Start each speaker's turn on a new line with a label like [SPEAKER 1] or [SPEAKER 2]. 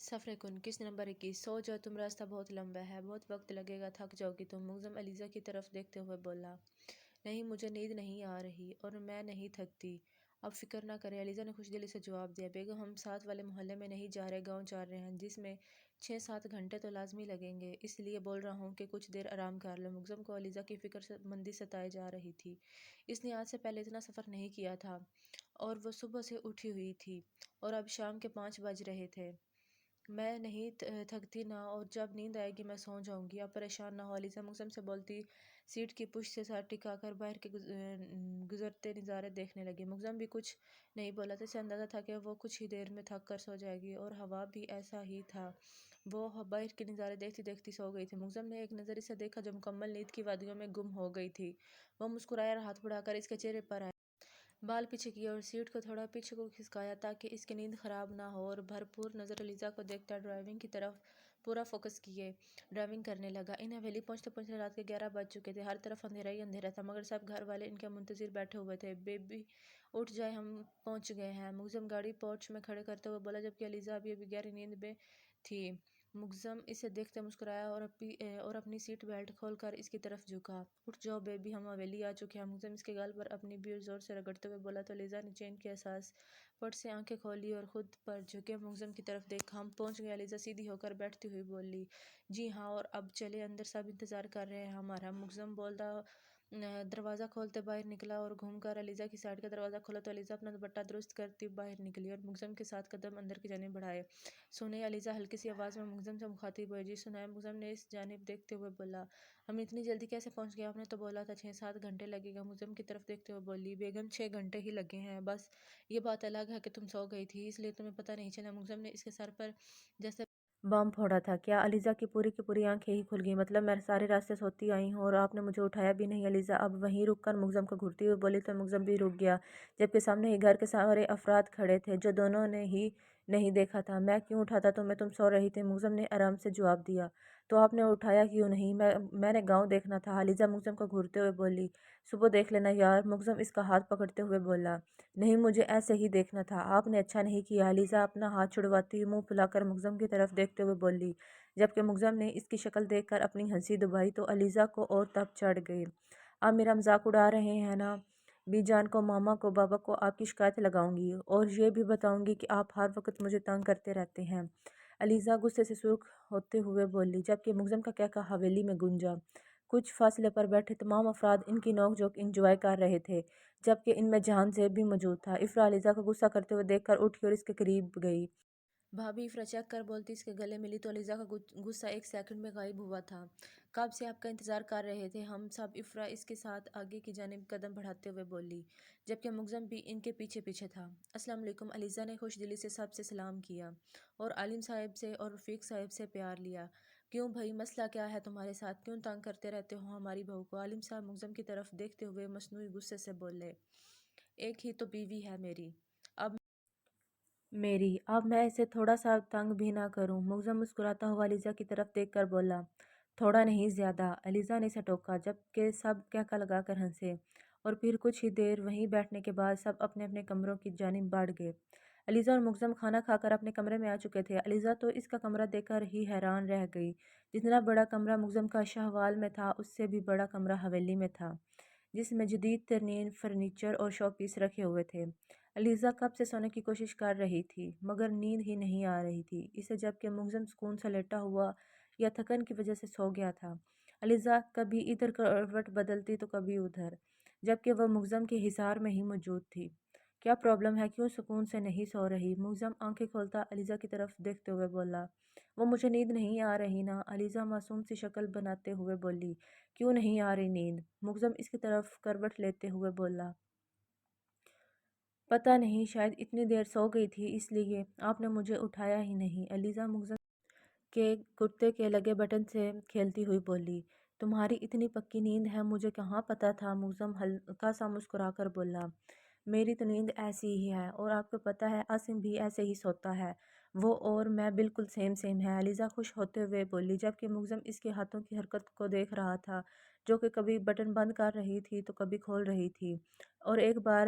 [SPEAKER 1] صفحہ 29 نمبر 21 سو جاؤ تم، راستہ بہت لمبا ہے، بہت وقت لگے گا، تھک جاؤ گی تم۔ ملزم علیزہ کی طرف دیکھتے ہوئے بولا، نہیں مجھے نیند نہیں آ رہی اور میں نہیں تھکتی۔ اب فکر نہ کریں، علیزہ نے خوش دلی سے جواب دیا، بیگم ہم ساتھ والے محلے میں نہیں جا رہے، گاؤں جا رہے ہیں جس میں 6-7 گھنٹے تو لازمی لگیں گے، اس لیے بول رہا ہوں کہ کچھ دیر آرام کر لو۔ ملزم کو علیزہ کی فکر مندی ستائے جا رہی تھی۔ اس نے آج سے پہلے اتنا سفر نہیں کیا تھا اور وہ صبح سے اٹھی ہوئی تھی اور اب شام کے 5 بج رہے تھے۔ میں نہیں تھکتی نا، اور جب نیند آئے گی میں سو جاؤں گی، آپ پریشان نہ ہو۔ علیزہ ملزم سے بولتی سیٹ کی پشت سے سر ٹکا کر باہر کے گزرتے نظارے دیکھنے لگی۔ ملزم بھی کچھ نہیں بولا تھا، اسے اندازہ تھا کہ وہ کچھ ہی دیر میں تھک کر سو جائے گی، اور ہوا بھی ایسا ہی تھا، وہ باہر کے نظارے دیکھتی دیکھتی سو گئی تھی۔ ملزم نے ایک نظر اسے دیکھا جو مکمل نیند کی وادیوں میں گم ہو گئی تھی۔ وہ مسکرایا اور ہاتھ بڑھا کر اس کے چہرے پر آیا، بال پیچھے کیے اور سیٹ کو تھوڑا پیچھے کو کھسکایا تاکہ اس کی نیند خراب نہ ہو، اور بھرپور نظر علیزہ کو دیکھتا ڈرائیونگ کی طرف پورا فوکس کیے ڈرائیونگ کرنے لگا۔ انہیں حویلی پہنچتے پہنچتے رات کے 11 بج چکے تھے، ہر طرف اندھیرا ہی اندھیرا تھا، مگر سب گھر والے ان کے منتظر بیٹھے ہوئے تھے۔ بیبی اٹھ جائے، ہم پہنچ گئے ہیں، ملزم گاڑی پورچ میں کھڑے کرتے ہوئے بولا، جبکہ علیزہ ابھی گہری نیند میں تھی۔ ملزم اسے دیکھتے مسکرایا اور اپنی سیٹ بیلٹ کھول کر اس کی طرف جھکا۔ اٹھ جاؤ بیبی، ہم حویلی آ چکے ہیں۔ ملزم اس کے گال پر اپنی بیعر زور سے رگڑتے ہوئے بولا تو علیزہ نے چین کے احساس پٹ سے آنکھیں کھولی اور خود پر جھکے ملزم کی طرف دیکھا۔ ہم پہنچ گئے، علیزہ سیدھی ہو کر بیٹھتی ہوئی بولی۔ جی ہاں، اور اب چلیں اندر، سب انتظار کر رہے ہیں ہمارا۔ ملزم بولتا دروازہ کھولتے باہر نکلا اور گھوم کر علیزہ کی سائیڈ کا دروازہ کھولا تو علیزہ اپنا دوپٹہ درست کرتی باہر نکلی اور ملزم کے ساتھ قدم اندر کی جانب بڑھائے۔ سنیں، علیزہ ہلکی سی آواز میں ملزم سے مخاطب ہوئی۔ جی سنائیں، ملزم نے اس جانب دیکھتے ہوئے بولا۔ ہم اتنی جلدی کیسے پہنچ گئے؟ آپ نے تو بولا تھا 6-7 گھنٹے لگے گا۔ ملزم کی طرف دیکھتے ہوئے بولی، بیگم 6 گھنٹے ہی لگے ہیں، بس یہ بات الگ ہے کہ تم سو گئی تھی، اس لیے تمہیں پتہ نہیں چلا۔ ملزم نے اس کے سر پر جیسے بم پھوڑا تھا۔ کیا؟ علیزہ کی پوری آنکھیں ہی کھل گئیں۔ مطلب میں سارے راستے سوتی آئی ہوں اور آپ نے مجھے اٹھایا بھی نہیں؟ علیزہ اب وہیں رک کر ملزم کو گھورتی ہوئی بولی تو ملزم بھی رک گیا، جبکہ سامنے ہی گھر کے سارے افراد کھڑے تھے جو دونوں نے ہی نہیں دیکھا تھا۔ میں کیوں اٹھاتا تمہیں؟ تم سو رہی تھی، ملزم نے آرام سے جواب دیا۔ تو آپ نے اٹھایا کیوں نہیں؟ میں نے گاؤں دیکھنا تھا، علیزہ ملزم کو گھورتے ہوئے بولی۔ صبح دیکھ لینا یار، ملزم اس کا ہاتھ پکڑتے ہوئے بولا۔ نہیں، مجھے ایسے ہی دیکھنا تھا، آپ نے اچھا نہیں کیا۔ علیزہ اپنا ہاتھ چھڑواتی ہوئی منہ پھلا کر ملزم کی طرف دیکھتے ہوئے بولی، جبکہ ملزم نے اس کی شکل دیکھ کر اپنی ہنسی دبائی تو علیزہ کو اور تپ چڑھ گئی۔ آپ میرا مذاق اڑا رہے ہیں نا؟ بی جان کو، ماما کو، بابا کو آپ کی شکایت لگاؤں گی اور یہ بھی بتاؤں گی کہ آپ ہر وقت مجھے تنگ کرتے رہتے ہیں، علیزہ غصے سے سرخ ہوتے ہوئے بولی، جبکہ ملزم کا کہکہ حویلی میں گونجا۔ کچھ فاصلے پر بیٹھے تمام افراد ان کی نوک جھوک انجوائے کر رہے تھے، جبکہ ان میں جہان زیب بھی موجود تھا۔ افرا علیزہ کو غصہ کرتے ہوئے دیکھ کر اٹھی اور اس کے قریب گئی۔ بھابی، افرا چیک کر بولتی اس کے گلے ملی تو علیزہ کا غصہ ایک سیکنڈ میں غائب ہوا تھا۔ کب سے آپ کا انتظار کر رہے تھے ہم سب، افرا اس کے ساتھ آگے کی جانب قدم بڑھاتے ہوئے بولی، جبکہ ملزم بھی ان کے پیچھے پیچھے تھا۔ السلام علیکم، علیزہ نے خوش دلی سے سب سے سلام کیا اور عالم صاحب سے اور رفیق صاحب سے پیار لیا۔ کیوں بھائی، مسئلہ کیا ہے تمہارے ساتھ؟ کیوں تنگ کرتے رہتے ہو ہماری بہو کو؟ عالم صاحب ملزم کی طرف دیکھتے ہوئے مصنوعی غصے سے بولے، ایک ہی تو بیوی ہے میری، اب میں اسے تھوڑا سا تنگ بھی نہ کروں؟ ملزم مسکراتا ہوا علیزہ کی طرف دیکھ کر بولا، تھوڑا نہیں زیادہ۔ علیزہ نے اسے ٹوکا، جبکہ سب کہکا لگا کر ہنسے، اور پھر کچھ ہی دیر وہیں بیٹھنے کے بعد سب اپنے اپنے کمروں کی جانب بڑھ گئے۔ علیزہ اور ملزم کھانا کھا کر اپنے کمرے میں آ چکے تھے۔ علیزہ تو اس کا کمرہ دیکھ کر ہی حیران رہ گئی، جتنا بڑا کمرہ ملزم کا شاہوال میں تھا اس سے بھی بڑا کمرہ حویلی میں تھا، جس میں جدید ترین فرنیچر اور شو پیس رکھے ہوئے تھے۔ علیزہ کب سے سونے کی کوشش کر رہی تھی مگر نیند ہی نہیں آ رہی تھی اسے، جبکہ ملزم سکون سے لیٹا ہوا یا تھکن کی وجہ سے سو گیا تھا۔ علیزہ کبھی ادھر کروٹ بدلتی تو کبھی ادھر، جبکہ وہ ملزم کے حصار میں ہی موجود تھی۔ کیا پرابلم ہے؟ کیوں سکون سے نہیں سو رہی؟ ملزم آنکھیں کھولتا علیزہ کی طرف دیکھتے ہوئے بولا۔ وہ مجھے نیند نہیں آ رہی نا، علیزہ معصوم سی شکل بناتے ہوئے بولی۔ کیوں نہیں آ رہی نیند؟ ملزم اس کی طرف کروٹ لیتے ہوئے بولا۔ پتہ نہیں، شاید اتنی دیر سو گئی تھی اس لیے آپ نے مجھے اٹھایا ہی نہیں، علیزہ ملزم کے کرتے کے لگے بٹن سے کھیلتی ہوئی بولی۔ تمہاری اتنی پکی نیند ہے، مجھے کہاں پتہ تھا، ملزم ہلکا سا مسکرا کر بولا۔ میری تو نیند ایسی ہی ہے، اور آپ کو پتہ ہے عاصم بھی ایسے ہی سوتا ہے، وہ اور میں بالکل سیم ہے، علیزہ خوش ہوتے ہوئے بولی، جبکہ ملزم اس کے ہاتھوں کی حرکت کو دیکھ رہا تھا جو کہ کبھی بٹن بند کر رہی تھی تو کبھی کھول رہی تھی، اور ایک بار